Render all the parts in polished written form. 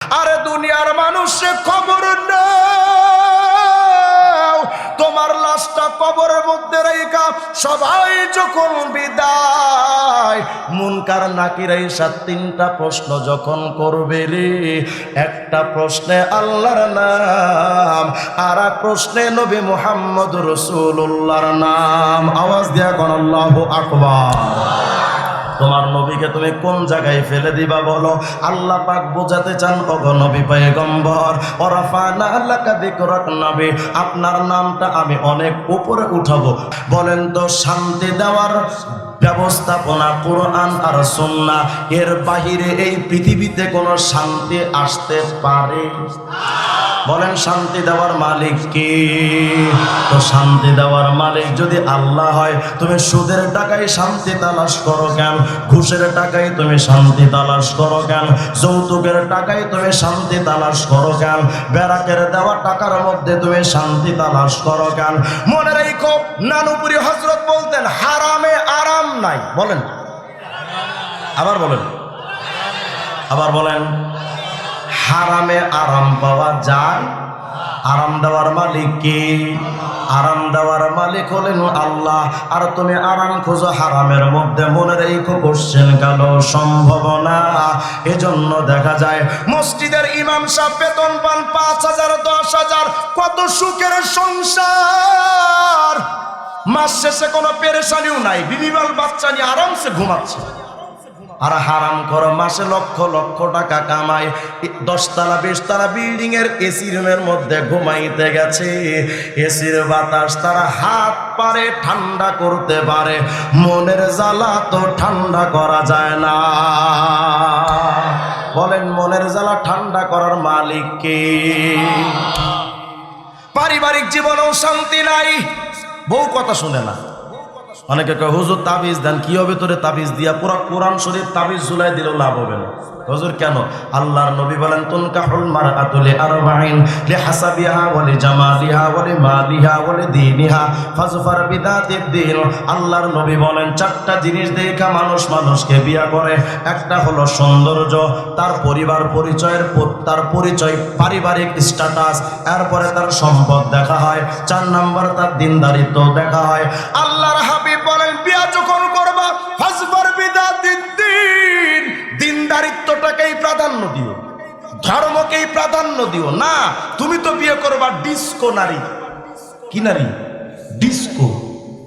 আরে দুনিয়ার মানুষে খবর নাও, তোমার লাশটা কবরের মধ্যে রেখা সবাই যখন বিদায়, মুনকার নাকির ঈসা তিনটা প্রশ্ন যখন করবে রে, একটা প্রশ্নে আল্লাহর নাম, আর এক প্রশ্নে নবী মুহাম্মদ রাসূলুল্লাহর নাম। আওয়াজ দিয়া কোন আল্লাহু আকবার। তোমার নবীকে তুমি কোন জায়গায় ফেলে দিবা বলো? আল্লাহ পাক বোঝাতে চান, ওগো নবী পয়গম্বর, ওরাফানা লাকা যিকরাক নবী, আপনার নামটা আমি অনেক উপরে উঠাবো। বলেন তো, শান্তি দেওয়ার ব্যবস্থাপনা কোরআন আর সুন্নাহ, এর বাহিরে এই পৃথিবীতে কোনো শান্তি আসতে পারে? বলেন, শান্তি দেওয়ার মালিক কে? তো শান্তি দেওয়ার মালিক যদি আল্লাহ হয়, তুমি সুদের টাকায় শান্তি তালাশ করো কেন? ঘুষের টাকায় তুমি শান্তি তালাশ করো কেন? যৌতুকের টাকায় তুমি শান্তি তালাশ করো কেন? বেরাকের দেওয়া টাকার মধ্যে তুমি শান্তি তালাশ করো কেন? মনে রেখো, নানুপুরি হযরত বলতেন, হারামে আরাম নাই। বলেন, আবার বলেন, আবার বলেন, হারামে আরাম পাওয়া যায়। আরাম দেওয়ার মালিক কে? আরাম দেওয়ার মালিক হলেন আল্লাহ। আর তুমি আরাম খোঁজো হারামের মধ্যে, মনে রেখো কোশ্চেন গেল সম্ভব না। এজন্য দেখা যায় মসজিদের ইমাম সাহেব বেতন পান ৫,০০০, ১০,০০০, কত সুখের সংসার, মাস শেষে কোনো পেরেশানিও নাই, বিবিবাল বাচ্চা নিয়ে আরামসে ঘুমাচ্ছে। আর হারাম করো মাসে লক্ষ লক্ষ টাকা কামায়, ১০ তলা ২০ তলা বিল্ডিং এর এসি রুমের মধ্যে ঘুমাইতে গেছে। এসির বাতাস তারা হাত পারে ঠান্ডা করতে পারে, মনের জ্বালা তো ঠান্ডা করা যায় না। বলেন, মনের জ্বালা ঠান্ডা করার মালিক কে? পারিবারিক জীবনেও শান্তি নাই, বউ কথা শুনে না। অনেকে কয়, হুজুর তাবিজ দেন, কি হবে তোরে তাবিজ দিয়া? পুরো কোরআন শরীফ তাবিজ ঝুলাই দিলেও লাভ হবে না। হুজুর কেন? আল্লাহর নবী বলেন, তুনকাহুল মারআতু লিআরবাঈন, লিহাসাবিহা ওয়া লিজামালিহা ওয়া লিমালিহা ওয়া লিদীনিহা ফাজফার বিযাতিদ দীন। আল্লাহর নবী বলেন, চারটা জিনিস দেখা মানুষ মানুষকে বিয়া করে। একটা হলো সৌন্দর্য, তার পরিবার পরিচয়ের, তার পরিচয় পারিবারিক স্ট্যাটাস, এরপরে তার সম্পদ দেখা হয়, ৪ নাম্বার তার দিনদারিত্ব দেখা হয়। আল্লাহর হাবিব বলেন, বিয়া যখন করবা ফাজফার বিযাতিদ দীন, দিনদারিত্বটাকেই প্রাধান্য দিও, ধর্মকেই প্রাধান্য দিও না। তুমি তো বিয়ে করবা ডিস্কো নারী। কি নারী? ডিস্কো।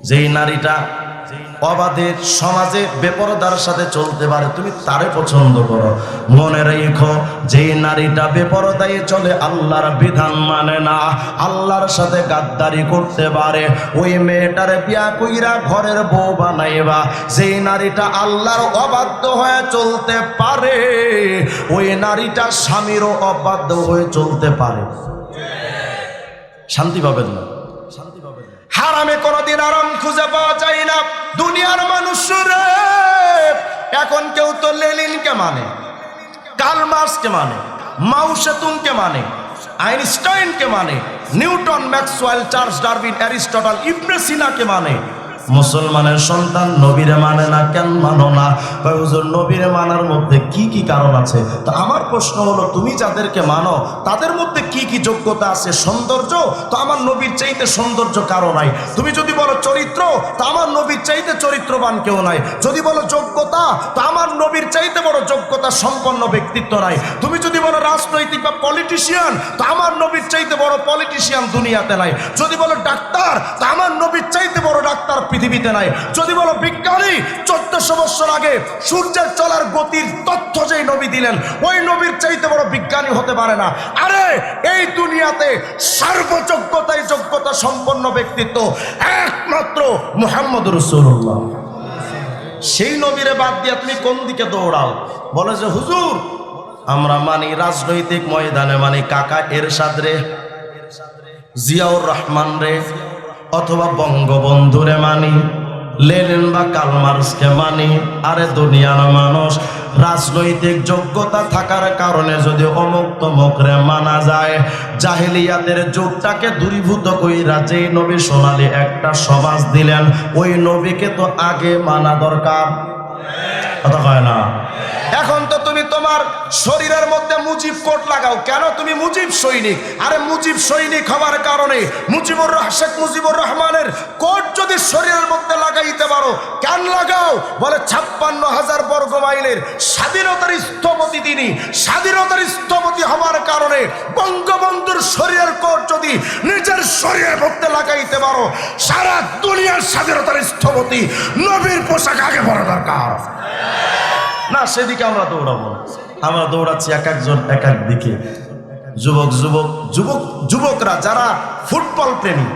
যেই নারীটা অবাধে সমাজে বেপরদার সাথে চলতে পারে, তুমি তারে পছন্দ করো। মনে রেখো, যেই নারীটা বেপরদায় চলে, আল্লাহর বিধান মানে না, আল্লাহর সাথে গাদ্দারি করতে পারে, ওই মেয়েটারে বিয়া কইরা ঘরের বউ বানাইবা। যেই নারীটা আল্লাহর অবাধ্য হয়ে চলতে পারে, ওই নারীটা স্বামীরও অবাধ্য হয়ে চলতে পারে। শান্তি পাবেন না। হারামে কোনদিন আরাম খুঁজে পাওয়া যায় না। দুনিয়ার মানুষরা এখন কেউ তো লেনিনকে মানে, কার্ল মার্কসকে মানে, মাও সেতুংকে মানে, আইনস্টাইনকে মানে, Newton, Maxwell, Charles Darwin, Aristotle, Ibn সিনাকে মানে। মুসলমানের সন্তান নবীরে মানে না। কেন মানো না? হুজুর, নবীরে মানার মধ্যে কি কি কারণ আছে? তো আমার প্রশ্ন হলো, তুমি যাদেরকে মানো তাদের মধ্যে কি কি যোগ্যতা আছে? সৌন্দর্য? তো আমার নবীর চাইতে সৌন্দর্য কারো নাই। তুমি যদি বলো চরিত্র, তো আমার নবীর চাইতে চরিত্রবান কেউ নাই। যদি বলো যোগ্যতা, তো আমার নবীর চাইতে বড় যোগ্যতা সম্পন্ন ব্যক্তিত্ব নাই। তুমি যদি বলো রাজনৈতিক বা পলিটিশিয়ান, তো আমার নবীর চাইতে বড় পলিটিশিয়ান দুনিয়াতে নাই। যদি বলো ডাক্তার, তো আমার নবীর চাইতে বড় ডাক্তার পৃথিবীতে নাই। যদি বলো বিজ্ঞানী, ১৪০০ বছর আগে সূর্যের চলার গতির তথ্য যেই নবী দিলেন, ওই নবীর চাইতে বড় বিজ্ঞানী হতে পারে না। আরে এই দুনিয়াতে সর্বযোগ্যতায় যোগ্যতা সম্পন্ন ব্যক্তিত্ব একমাত্র মুহাম্মদ রাসূলুল্লাহ। সেই নবীরে বাদ দিয়ে তুমি কোন দিকে দৌড়াও? বলে যে হুজুর, আমরা মানি রাজনৈতিক ময়দানে মানি কাকা এরশাদ রে, জিয়াউর রহমান রে, অথবা বঙ্গবন্ধুরে মানি, লেনিন বা কার্ল মার্কসকে মানি। আরে দুনিয়ার মানুষ, রাজনৈতিক যোগ্যতা থাকার কারণে যদি অমুক তমুক রে মানা যায়, জাহেলিয়াতের যুগটাকে দূরীভূত কইরা যেই নবী সোনালী একটা সমাজ দিলেন, ওই নবীকে তো আগে মানা দরকার। কথা কয় না। এখন তো তুমি তোমার শরীরের মধ্যে মুজিব কোট লাগাও, কেন? তুমি মুজিব সৈনিক। আরে মুজিব সৈনিক হওয়ার কারণে শেখ মুজিবুর রহমানের কোট যদি শরীরের মধ্যে লাগাইতে পারো, কেন লাগাও? বলে 56,000 বর্গ মাইলের স্বাধীনতার স্থপতি তিনি। স্বাধীনতার স্থপতি হওয়ার কারণে বঙ্গবন্ধুর শরীরের কোট যদি নিজের শরীরের মধ্যে লাগাইতে পারো, সারা দুনিয়ার স্বাধীনতার স্থপতি নবীর পোশাক আগে পরা দরকার না। সেদিকে আমরা দৌড়াবো না, আমরা দৌড়াচ্ছি এক একজন এক এক দিকে। যুবকরা যারা ফুটবল প্রেমী,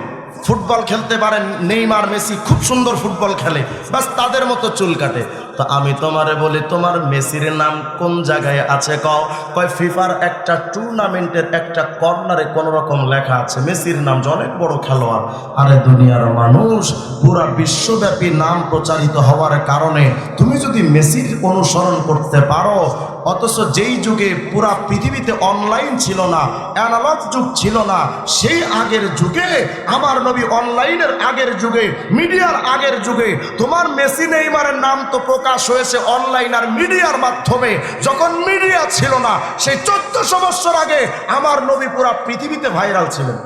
ফুটবল খেলতে পারেন, নেইমার মেসি খুব সুন্দর ফুটবল খেলে, বাস তাদের মতো চুল কাটে। তো আমি তোমারে বলি, তোমার মেসির নাম কোন জায়গায় আছে কও? কয় ফিফার একটা টুর্নামেন্টের একটা কর্নারে কোন রকম লেখা আছে মেসির নাম, যে অনেক বড় খেলোয়াড়। আরে দুনিয়ার মানুষ, পুরা বিশ্বব্যাপী নাম প্রচারিত হওয়ার কারণে তুমি যদি মেসির অনুসরণ করতে পারো, অথচ যেই যুগে পুরা পৃথিবীতে অনলাইন ছিল না, অ্যানালগ যুগ ছিল না, সেই আগের যুগে আমার নবী, অনলাইনের আগের যুগে, মিডিয়ার আগের যুগে, তোমার মেসি নেইমারের নাম তো প্রকাশ হয়েছে অনলাইন আর মিডিয়ার মাধ্যমে। যখন মিডিয়া ছিল না, সেই 1400 বছর আগে আমার নবী পুরা পৃথিবীতে ভাইরাল ছিলেন,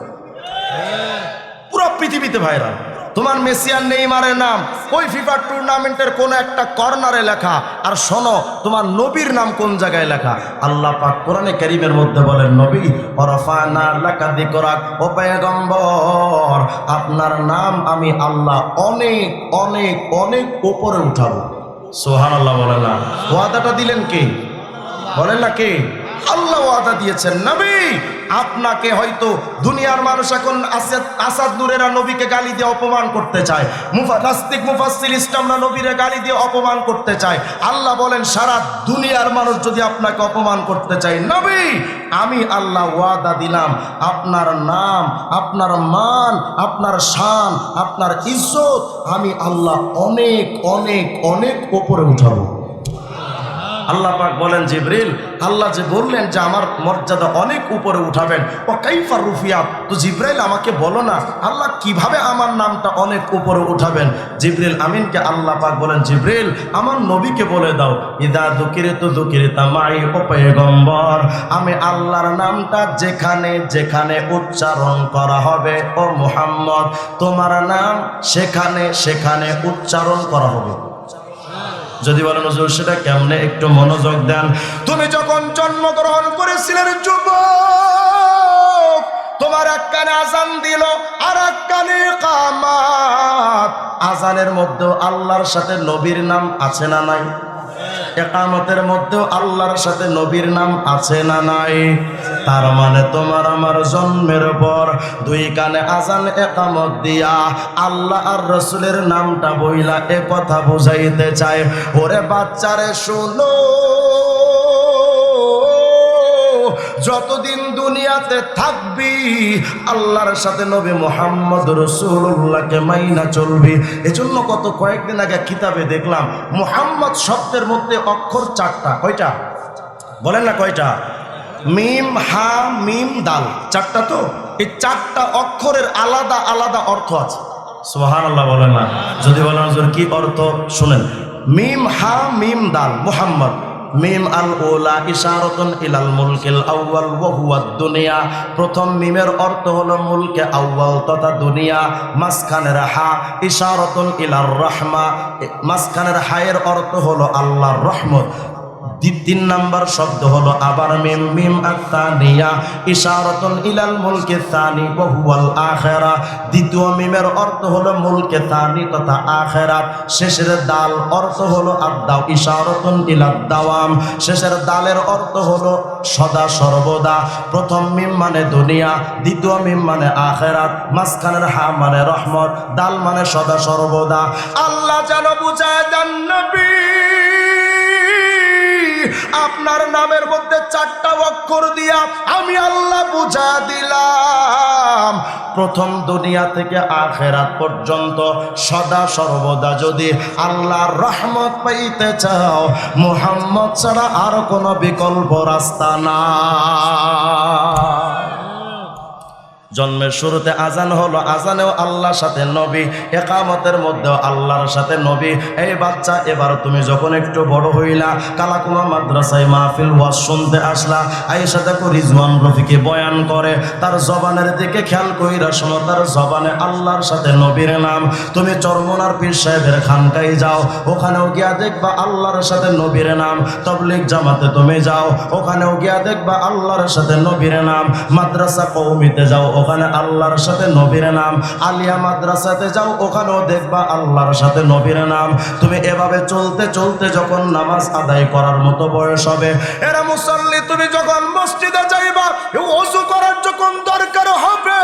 পুরা পৃথিবীতে ভাইরাল। তোমার মেসি আর নেইমারের নাম ওই ফিফা টুর্নামেন্টের কোন একটা কর্নারে লেখা, আর শোনো তোমার নবীর নাম কোন জায়গায় লেখা। আল্লাহ পাক কোরআনে কারীমের মধ্যে বলেন, নবী ওয়ারাফানা লাকা যিকরাক, ও পয়গম্বর আপনার নাম আমি আল্লাহ অনেক অনেক অনেক উপরে উঠাবো। সুবহানাল্লাহ বলেন না? ওয়াদাটা দিলেন কে? বলেন না কে? আল্লাহ ওয়াদা দিয়েছেন। নবী আপনাকে হয়তো দুনিয়ার মানুষ এখন আসাদ নূরেরা নবীকে গালি দিয়ে অপমান করতে চায়, নাস্তিক মুফাসসির ইসলামরা নবীরে গালি দিয়ে অপমান করতে চায়। আল্লাহ বলেন, সারা দুনিয়ার মানুষ যদি আপনাকে অপমান করতে চায়, নবী আমি আল্লাহ ওয়াদা দিলাম আপনার নাম, আপনার মান, আপনার শান, আপনার ইজ্জত আমি আল্লাহ অনেক অনেক অনেক উপরে উঠাবো। আল্লাহ পাক বলেন, জিবরিল আল্লাহ যে বললেন যে আমার মর্যাদা অনেক উপরে উঠাবেন, ও কাইফা রুফিয়া, তো জিবরাইল আমাকে বলো না আল্লাহ কিভাবে আমার নামটা অনেক উপরে উঠাবেন। জিবরিল আমিনকে আল্লাহ পাক বলেন, জিবরিল আমার নবীকে বলে দাও, ইদা যুকিরতু যুকিরতা মাই, ও পয়গম্বর আমি আল্লাহর নামটা যেখানে যেখানে উচ্চারণ করা হবে, ও মুহাম্মদ তোমার নাম সেখানে সেখানে উচ্চারণ করা হবে। যদি বলেন হুজুর সেটা কেমনে, একটু মনোযোগ দেন। তুমি যখন জন্মগ্রহণ করেছিলেন যুবক, তোমার এক কানে আজান দিল আর এক কানে ইকামাত। আজানের মধ্যেও আল্লাহর সাথে নবীর নাম আছে না নাই? ইকামতের মধ্যেও আল্লাহর সাথে নবীর নাম আছে না নাই? তার মানে তোমার আমার জন্মের পর দুই কানে আজান ইকামত দিয়া আল্লাহ আর রাসূলের নামটা বইলা এ কথা বুঝাইতে চায়, ওরে বাচ্চারে শোনো, যতদিন দুনিয়াতে থাকবি আল্লাহর সাথে নবী মুহাম্মদ রাসূলুল্লাহকে মাইনা চলবি। এজন্য কত কয়েকদিন আগে কিতাবে দেখলাম মুহাম্মদ শব্দের মধ্যে অক্ষর 4টা। কয়টা বলেন না? কয়টা? মিম, হা, মিম, দাল, 4টা। তো এই 4টা অক্ষরের আলাদা আলাদা অর্থ আছে। সুবহানাল্লাহ বলেন না? যদি বলেন হুজুর কি অর্থ, শুনেন। মিম, হা, মিম, দাল, মুহাম্মদ। মিম আল ওলা ইশারাতুন ইলাল মুলকিল আউয়াল ওয়া হুয়া দুনিয়া, প্রথম মিমের অর্থ হলো মুলকে আউয়াল তথা দুনিয়া। মাঝখানের হা ইশারাতুন ইলার রাহমা, মাঝখানের হায়ের অর্থ হলো আল্লাহর রহমত। 3 নাম্বার শব্দ হলো আবার মিম, মিম আত-তানিয়া ইশারাতুন ইলাল মুলকি সানি ওয়া হুয়াল আখিরা, দ্বিতীয় মিমের অর্থ হলো মুলকে সানি তথা আখিরাত। শেষের দাল অর্থ হলো আদ-দাও ইশারাতুন ইলাদ দাওয়াম, শেষের দালের অর্থ হলো সদা সর্বদা। প্রথম মিম মানে দুনিয়া, দ্বিতীয় মিম মানে আখিরাত, মাঝখানের হা মানে রহমত, দাল মানে সদা সর্বদা। আল্লাহ যেন বুঝায় দেন নবী আপনার নামের মধ্যে 4টা অক্ষর দিয়া আমি আল্লাহ বুঝা দিলাম, প্রথম দুনিয়া থেকে আখিরাত পর্যন্ত সদা সর্বদা যদি আল্লাহর রহমত পাইতে চাও মুহাম্মদ ছাড়া আর কোনো বিকল্প রাস্তা না। জন্মের শুরুতে আজান হলো, আজানেও আল্লাহর সাথে নবী, একামতের মধ্যেও আল্লাহর সাথে নবী। এই বাচ্চা, এবার তুমি যখন একটু বড় হইলা, কালাকুমা মাদ্রাসায় মাহফিল ওয়াজ শুনতে আসলা, আয়েশা দেখো রিজওয়ান রফিকে বয়ান করে, তার জবানের দিকে খেয়াল কইরা শোনো, তার জবানে আল্লাহর সাথে নবীর নাম। তুমি চরমনার পীর সাহেবের খানকায় যাও, ওখানেও গিয়া দেখবা আল্লাহর সাথে নবীর নাম। তবলিগ জামাতে তুমি যাও, ওখানেও গিয়া দেখবা আল্লাহর সাথে নবীর নাম। মাদ্রাসা কওমিতে যাও, ওখানে আল্লাহর সাথে নবীর নাম। আলিয়া মাদ্রাসাতে যাও, ওখানেও দেখবা আল্লাহর সাথে নবীর নাম। তুমি এভাবে চলতে চলতে যখন নামাজ আদায় করার মতো বয়স হবে, এরা মুসল্লি, তুমি যখন মসজিদে যাইবা, ওযু করার যখন দরকার হবে,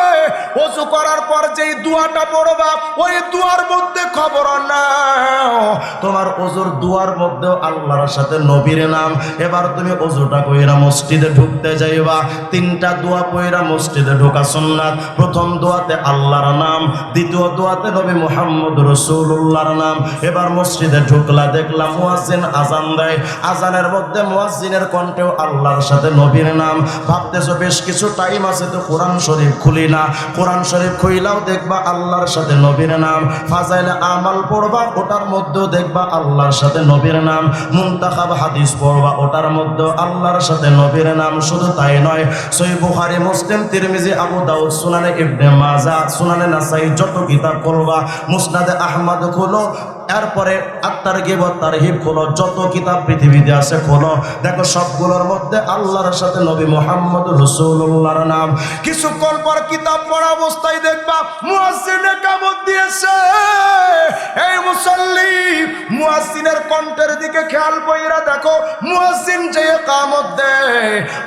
ওযু করার পর যেই দোয়াটা পড়বা, ওই দোয়ার মধ্যে খবর নাও তোমার ওযুর দোয়ার মধ্যে আল্লাহর সাথে নবীর নাম। এবার তুমি ওযুটা কইরা মসজিদে ঢুকতে যাইবা, তিনটা দোয়া পড়া মসজিদে ঢোকা সুন্নাত। প্রথম দোয়াতে আল্লাহর নাম, দ্বিতীয় দোয়াতে নবী মুহাম্মদ রাসূলুল্লাহর নাম। এবার মসজিদে ঢুকলা, দেখলাম মুয়াজ্জিন আজান দেয়, আজানের মধ্যে মুয়াজ্জিনের কণ্ঠেও আল্লাহর সাথে নবীর নাম। ভাবতেছো বেশ কিছু টাইম আছে, তো কোরআন শরীফ খুলি না। কোরআন শরীফ খুইলাও দেখবা আল্লাহর সাথে নবীর নাম। ফাজাইলে আমাল পড়বা, ওটার মধ্যেও দেখবা আল্লাহর সাথে নবীর নাম। মুনতাখাব হাদিস পড়বা, ওটার মধ্যেও আল্লাহর সাথে নবীর নাম। শুধু তাই নয়, সহিহ বুখারী, মুসলিম, তিরমিজি, আবু দাউদ, সুনানে ইবনে মাজাহ, সুনানে নাসাই, যত কিতাব পড়বা, মুসনাদে আহমদ খোলো, এরপরে আত-তারগিব ওয়াত তারহিব খোলো, যত কিতাব পৃথিবীতে আছে খোলো, দেখো সবগুলোর মধ্যে আল্লাহর সাথে নবী মুহাম্মদ রাসূলুল্লাহর নাম। কিছুক্ষণ পর কিতাব পড়া অবস্থায় দেখবা মুয়াজ্জিন ইকামত দিয়েছে। এই মুসল্লি, মুয়াজ্জিনের কণ্ঠের দিকে খেয়াল কইরা দেখো, মুয়াজ্জিন যে ইকামত দেয়,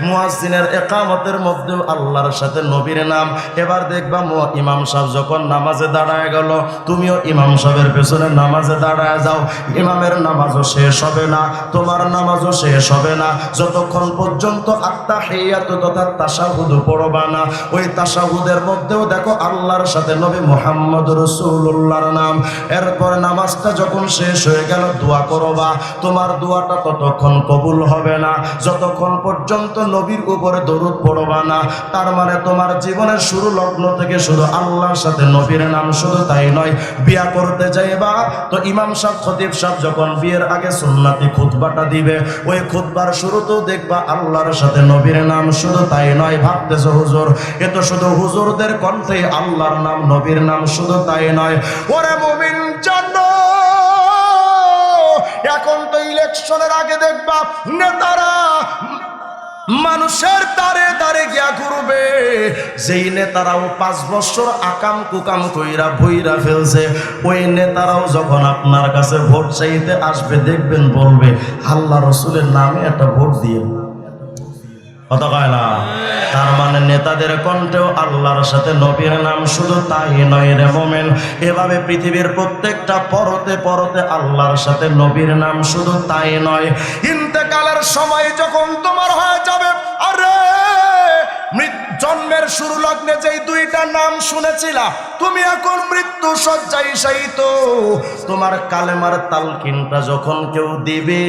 মুয়াজ্জিনের ইকামতের মধ্যে আল্লাহর সাথে নবীর নাম। এবার দেখবা ইমাম সাহেব যখন নামাজে দাঁড়ায় গেল, তুমিও ইমাম সাহেবের পেছনে নামাজে দাঁড়ায় যাও। ইমামের নামাজও শেষ হবে না, তোমার নামাজও শেষ হবে না, যতক্ষণ পর্যন্ত আত্তাহিয়াতু তথা তাশাহুদ পড়বা না। ওই তাশাহুদের মধ্যেও দেখো আল্লাহর সাথে নবী মুহাম্মদ রাসূলুল্লাহর নাম। এরপর নামাজটা যখন শেষ হয়ে গেল, দোয়া করবা। তোমার দোয়াটা ততক্ষণ কবুল হবে না যতক্ষণ পর্যন্ত নবীর উপরে দরুদ পড়বা না। তার মানে তোমার জীবনের শুরু লগ্ন থেকে শুধু আল্লাহর সাথে নবীর নাম। শুধু তাই নয়, বিয়া করতে যাইবা তো ইমাম সাহেব, খতিব সাহেব যখন বিয়ের আগে সুন্নতি খুতবাটা দিবে, ওই খুতবার শুরুতেও দেখবা আল্লাহর সাথে নবীর নাম। শুধু তাই নয়, ভাবতেছো হুজুর, এ তো শুধু হুজুরদের কণ্ঠে আল্লাহর নাম, নবীর নাম। শুধু তাই নয়, ওরে মুমিন জানো, এখন তো ইলেকশনের আগে দেখবা নেতারা মানুষের দ্বারে দ্বারে গিয়া ঘুরবে। যেই নেতারাও 5 বছর আকাম কুকাম কইরা ভইরা ফেলছে, ওই নেতারাও যখন আপনার কাছে ভোট চাইতে আসবে, দেখবেন বলবে আল্লাহ রসুলের নামে একটা ভোট দিয়ে। কথা কয় না? তার মানে নেতাদের কণ্ঠেও আল্লাহর সাথে নবীর নাম। শুধু তাই নয় রে মোমেন, এভাবে পৃথিবীর প্রত্যেকটা পরতে পরতে আল্লাহর সাথে নবীর নাম। শুধু তাই নয়, ইন্তেকালের সময় যখন তোমার হয়ে যাবে, আরে জন্মের শুরু লগ্নে যেই 2টা নাম শুনেছিলা, তুমি এখন মৃত্যু শয্যায় শায়িত। তোমার কালেমার তালকিনটা যখন কেউ দিবে,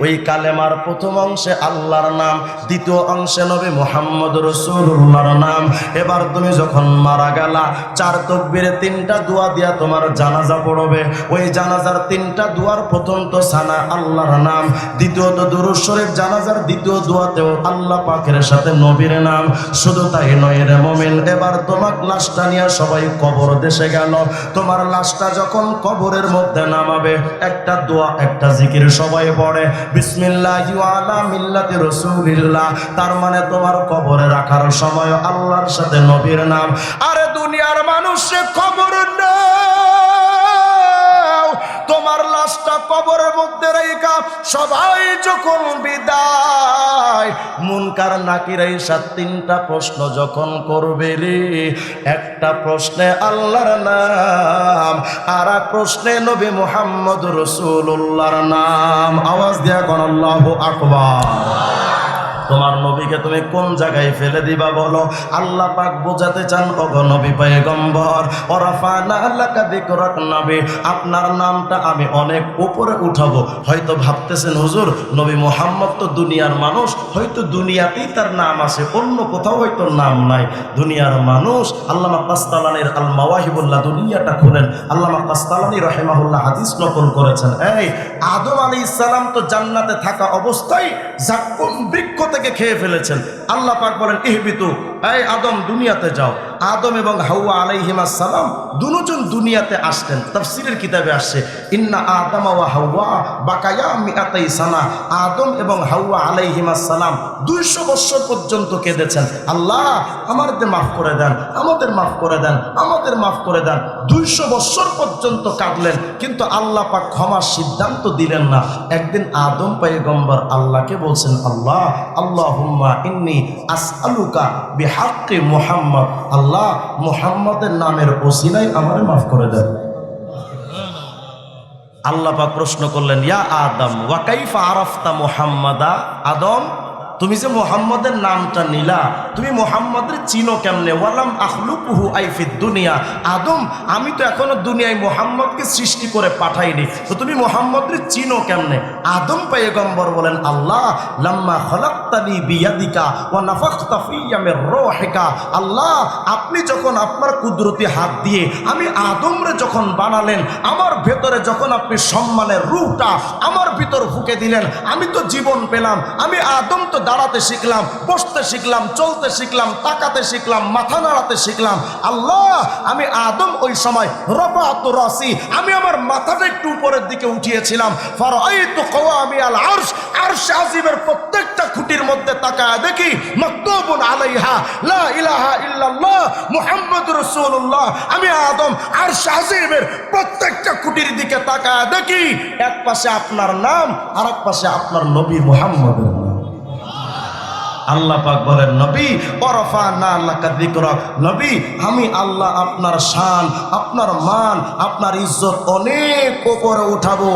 ওই কালেমার প্রথম অংশে আল্লাহর নাম, দ্বিতীয় অংশে নবী মুহাম্মদ রাসূলুল্লাহর নাম। এবার তুমি যখন মারা গেলা, 4 তাকবীরে 3টা দোয়া দিয়া তোমার জানাজা পড়বে। ওই জানাজার 3টা দোয়ার প্রথম তো সানা আল্লাহর নাম, দ্বিতীয়ত দুরূদ শরীফ, জানাজার দ্বিতীয় দোয়াতেও আল্লাহ পাকের সাথে নবীর নাম। শুধু তাই নয় রে মুমিন, এবার তোমার লাশটা নিয়ে সবাই কবর দেশে গেল। তোমার লাশটা যখন কবরের মধ্যে নামাবে, একটা দোয়া, একটা জিকির সবাই পড়ে, বিসমিল্লাহি আলা মিল্লাতি রাসূলিল্লাহ। তার মানে তোমার কবরে রাখার সময় আল্লাহর সাথে নবীর নাম। আরে দুনিয়ার মানুষে খবর নাও, তোমার লাশটা কবরের মধ্যে রাইখা সবাই যখন বিদায়, মুনকার নাকির ঈশা 3টা প্রশ্ন যখন করবে রে, একটা প্রশ্নে আল্লাহর নাম, আর এক প্রশ্নে নবী মুহাম্মদ রাসূলুল্লাহর নাম। আওয়াজ দিয়া কোন আল্লাহু আকবার। তোমার নবীকে তুমি কোন জায়গায় ফেলে দিবা বলো। আল্লাহ পাক বোঝাতে চান ওগো নবী পয়গম্বর, ওরাফানা লাকা যিকরাক নবী, আপনার নামটা আমি অনেক উপরে উঠাবো। হয়তো ভাবতেছেন হুজুর নবী মুহাম্মদ তো দুনিয়ার মানুষ, হয়তো দুনিয়াতেই তার নাম আছে, অন্য কোথাও হয়তো নাম নাই। দুনিয়ার মানুষ। আল্লামা কাসতালানির আল মাওয়াহিবুল্লাহ দুনিয়াটা খুলেন, আল্লামা কাসতালানি রাহিমাহুল্লাহ হাদিস নকল করেছেন। এই আদম আলাইহিস সালাম তো জান্নাতে থাকা অবস্থায় জাক্কুম বৃক্ষ থেকে খেয়ে ফেলেছেন। আল্লাহ পাক বলেন ইহবিতু, এই আদম দুনিয়াতে যাও। আদম এবং হাওয়া আলাইহিমাস সালাম দুজন দুনিয়াতে আসলেন। তাফসীরের কিতাবে আসছে ইন্না আদম ওয়া হাওয়া বাকায়া মিআতাই সানা, আদম এবং হাওয়া আলাইহিমাস সালাম 200 বছর পর্যন্ত কেঁদেছেন, আল্লাহ আমাদের মাফ করে দেন, আমাদের মাফ করে দেন, আমাদের মাফ করে দেন। 200 বছর পর্যন্ত কাঁদলেন, কিন্তু আল্লাহ পাক ক্ষমার সিদ্ধান্ত দিলেন না। একদিন আদম পয়গম্বর আল্লাহকে বলছেন, আল্লাহ আল্লাহুম্মা ইন্নী আসআলুকা বিহাক্কি মুহাম্মদ, আল্লাহ মুহাম্মদের নামের ওসিলায় আমারে মাফ করে দেন। আল্লাহ পাক প্রশ্ন করলেন, ইয়া আদম ওয়া কাইফা আরাফতা মুহাম্মাদা, আদম তুমি যে মুহাম্মদের নামটা নিলা, তুমি মুহাম্মদের চিনো কেমনে? ওয়ালাম আখলুকুহু আইফিদ দুনিয়া, আদম আমি তো এখনো দুনিয়ায় মুহাম্মদকে সৃষ্টি করে পাঠাইনি, তো তুমি মুহাম্মদের চিনো কেমনে? আদম পয়গম্বর বলেন, আল্লাহ লাম্মা খলাকতানি বিয়াদিকা ওয়া নাফাখতা ফিয়া মির রূহিকা, আল্লাহ আপনি যখন আপনার কুদরতি হাত দিয়ে আমি আদমরে যখন বানালেন, আমার ভেতরে যখন আপনি সম্মানের রূহটা আমার ভিতর ফুঁকে দিলেন, আমি তো জীবন পেলাম। আমি আদম তো দাঁড়াতে শিখলাম, বসতে শিখলাম, চলতে শিখলাম, তাকাতে শিখলাম, মাথা নাড়াতে শিখলাম। আল্লাহ আমি আদম ওই সময় রাফাতু রাসি, আমি আমার মাথাটা একটু উপরের দিকে উঠিয়েছিলাম। ফারাআইতু কওয়ামি আল আরশ, আরশ আজিমের প্রত্যেকটা খুঁটির মধ্যে তাকায় দেখি মাকতুবুন আলাইহা লা ইলাহা ইল্লাল্লাহ মুহাম্মাদুর রাসূলুল্লাহ। আমি আদম আরশ আজিমের প্রত্যেকটা খুঁটির দিকে তাকায় দেখি এক পাশে আপনার নাম আর এক পাশে আপনার নবী মুহাম্মদের নাম। আল্লাহ পাক বলেন, নবী ওয়ারাফানা লাকা যিকরাক, নবী আমি আল্লাহ আপনার শান, আপনার মান, আপনার ইজ্জত অনেক উপরে উঠাবো।